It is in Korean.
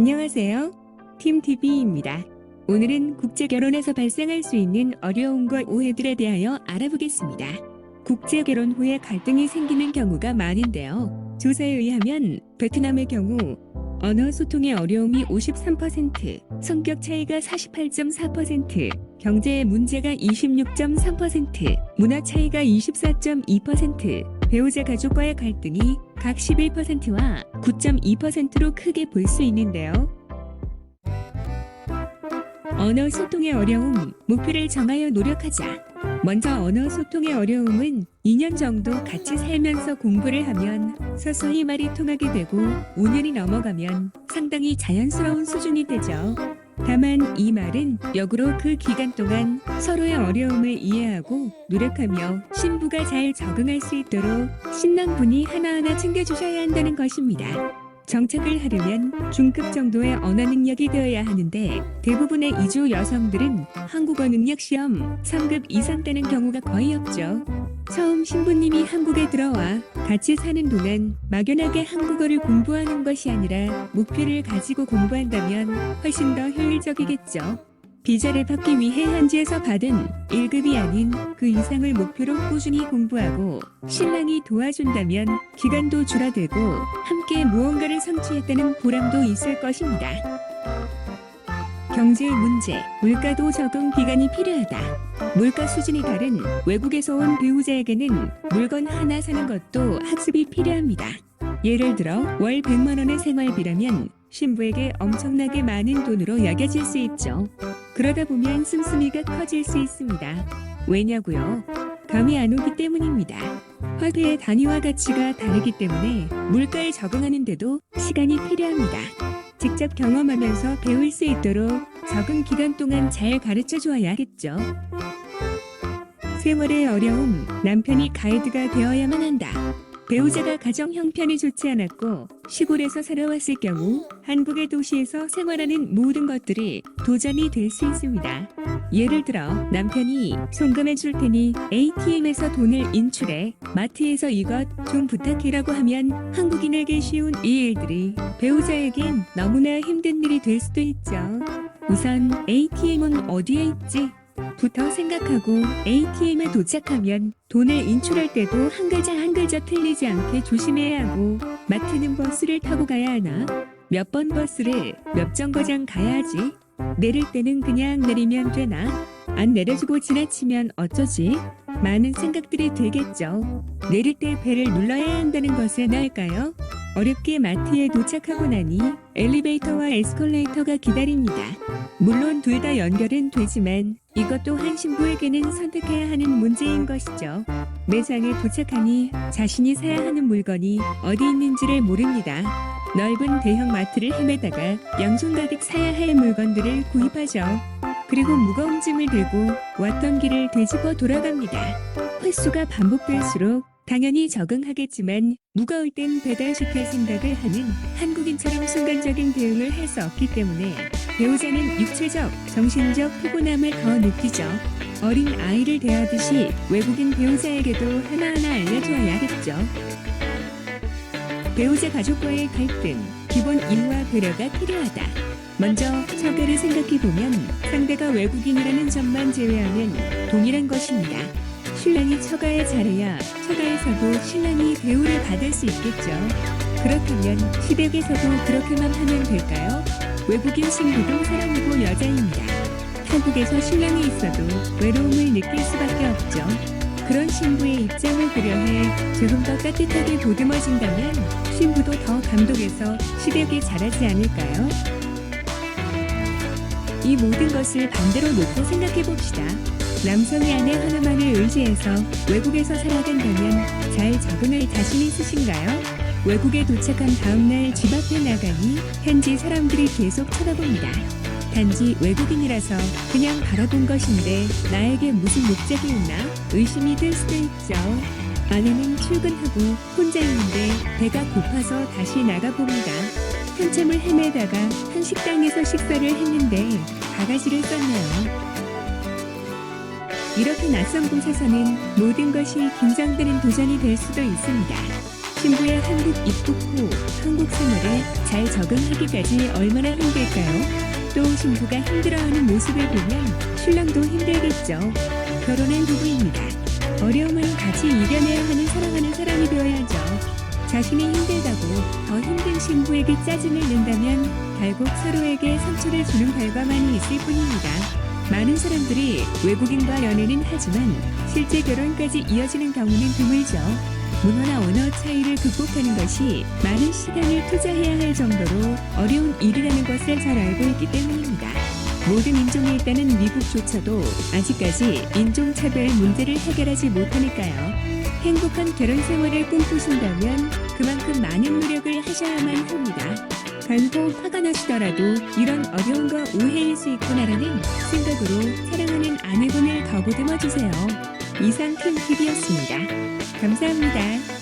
안녕하세요. 팀TV입니다. 오늘은 국제결혼에서 발생할 수 있는 어려움과 오해들에 대하여 알아보겠습니다. 국제결혼 후에 갈등이 생기는 경우가 많은데요. 조사에 의하면 베트남의 경우 언어 소통의 어려움이 53%, 성격 차이가 48.4%, 경제의 문제가 26.3%, 문화 차이가 24.2%, 배우자 가족과의 갈등이 각 11%와 9.2%로 크게 볼 수 있는데요. 언어 소통의 어려움, 목표를 정하여 노력하자. 먼저 언어 소통의 어려움은 2년 정도 같이 살면서 공부를 하면 서서히 말이 통하게 되고 5년이 넘어가면 상당히 자연스러운 수준이 되죠. 다만 이 말은 역으로 그 기간 동안 서로의 어려움을 이해하고 노력하며 신부가 잘 적응할 수 있도록 신랑분이 하나하나 챙겨주셔야 한다는 것입니다. 정착을 하려면 중급 정도의 언어 능력이 되어야 하는데 대부분의 이주 여성들은 한국어 능력 시험 3급 이상 따는 경우가 거의 없죠. 처음 신부님이 한국에 들어와 같이 사는 동안 막연하게 한국어를 공부하는 것이 아니라 목표를 가지고 공부한다면 훨씬 더 효율적이겠죠. 비자를 받기 위해 현지에서 받은 1급이 아닌 그 이상을 목표로 꾸준히 공부하고 신랑이 도와준다면 기간도 줄어들고 함께 무언가를 성취했다는 보람도 있을 것입니다. 경제 문제, 물가도 적응 기간이 필요하다. 물가 수준이 다른 외국에서 온 배우자에게는 물건 하나 사는 것도 학습이 필요합니다. 예를 들어 월 100만 원의 생활비라면 신부에게 엄청나게 많은 돈으로 여겨질 수 있죠. 그러다 보면 씀씀이가 커질 수 있습니다. 왜냐고요? 감이 안 오기 때문입니다. 화폐의 단위와 가치가 다르기 때문에 물가에 적응하는데도 시간이 필요합니다. 직접 경험하면서 배울 수 있도록 적응 기간 동안 잘 가르쳐 주어야겠죠. 생활의 어려움, 남편이 가이드가 되어야만 한다. 배우자가 가정 형편이 좋지 않았고 시골에서 살아왔을 경우 한국의 도시에서 생활하는 모든 것들이 도전이 될 수 있습니다. 예를 들어 남편이 송금해 줄 테니 ATM에서 돈을 인출해, 마트에서 이것 좀 부탁해라고 하면 한국인에게 쉬운 이 일들이 배우자에겐 너무나 힘든 일이 될 수도 있죠. 우선 ATM은 어디에 있지? 부터 생각하고 ATM에 도착하면 돈을 인출할 때도 한 글자 한 글자 틀리지 않게 조심해야 하고, 마트는 버스를 타고 가야 하나? 몇 번 버스를 몇 정거장 가야 하지? 내릴 때는 그냥 내리면 되나? 안 내려주고 지나치면 어쩌지? 많은 생각들이 들겠죠. 내릴 때 벨을 눌러야 한다는 것에 나을까요? 어렵게 마트에 도착하고 나니 엘리베이터와 에스컬레이터가 기다립니다. 물론 둘 다 연결은 되지만 이것 또한 신부에게는 선택해야 하는 문제인 것이죠. 매장에 도착하니 자신이 사야 하는 물건이 어디 있는지를 모릅니다. 넓은 대형 마트를 헤매다가 양손 가득 사야 할 물건들을 구입하죠. 그리고 무거운 짐을 들고 왔던 길을 되짚어 돌아갑니다. 횟수가 반복될수록 당연히 적응하겠지만 무거울 땐 배달시킬 생각을 하는 한국인처럼 순간적인 대응을 할 수 없기 때문에 배우자는 육체적, 정신적 피곤함을 더 느끼죠. 어린 아이를 대하듯이 외국인 배우자에게도 하나하나 알려줘야겠죠. 배우자 가족과의 갈등, 기본 이해와 배려가 필요하다. 먼저 처가를 생각해보면 상대가 외국인이라는 점만 제외하면 동일한 것입니다. 신랑이 처가에 잘해야 처가에서도 신랑이 대우를 받을 수 있겠죠. 그렇다면 시댁에서도 그렇게만 하면 될까요? 외국인 신부도 사람이고 여자입니다. 타국에서 신랑이 있어도 외로움을 느낄 수밖에 없죠. 그런 신부의 입장을 고려해 조금 더 따뜻하게 보듬어진다면 신부도 더 감동해서 시댁에 잘하지 않을까요? 이 모든 것을 반대로 놓고 생각해봅시다. 남성이 아내 하나만을 의지해서 외국에서 살아간다면 잘 적응할 자신 있으신가요? 외국에 도착한 다음날 집 앞에 나가니 현지 사람들이 계속 쳐다봅니다. 단지 외국인이라서 그냥 바라본 것인데 나에게 무슨 목적이 있나 의심이 들 수도 있죠. 아내는 출근하고 혼자 있는데 배가 고파서 다시 나가봅니다. 한참을 헤매다가 한 식당에서 식사를 했는데 바가지를 썼네요. 이렇게 낯선 곳에서는 모든 것이 긴장되는 도전이 될 수도 있습니다. 신부의 한국 입국 후 한국 생활에 잘 적응하기까지 얼마나 힘들까요? 또 신부가 힘들어하는 모습을 보면 신랑도 힘들겠죠. 결혼한 부부입니다. 어려움을 같이 이겨내야 하는 사랑하는 사람이 되어야죠. 자신이 힘들다고 더 힘든 신부에게 짜증을 낸다면 결국 서로에게 상처를 주는 결과만이 있을 뿐입니다. 많은 사람들이 외국인과 연애는 하지만 실제 결혼까지 이어지는 경우는 드물죠. 문화나 언어 차이를 극복하는 것이 많은 시간을 투자해야 할 정도로 어려운 일이라는 것을 잘 알고 있기 때문입니다. 모든 인종에 있다는 미국조차도 아직까지 인종차별 문제를 해결하지 못하니까요. 행복한 결혼 생활을 꿈꾸신다면 그만큼 많은 노력을 하셔야만 합니다. 간혹 화가 나시더라도 이런 어려움과 오해일 수 있구나라는 생각으로 사랑하는 아내분을 더보듬어 주세요. 이상 퀸TV였습니다. 감사합니다.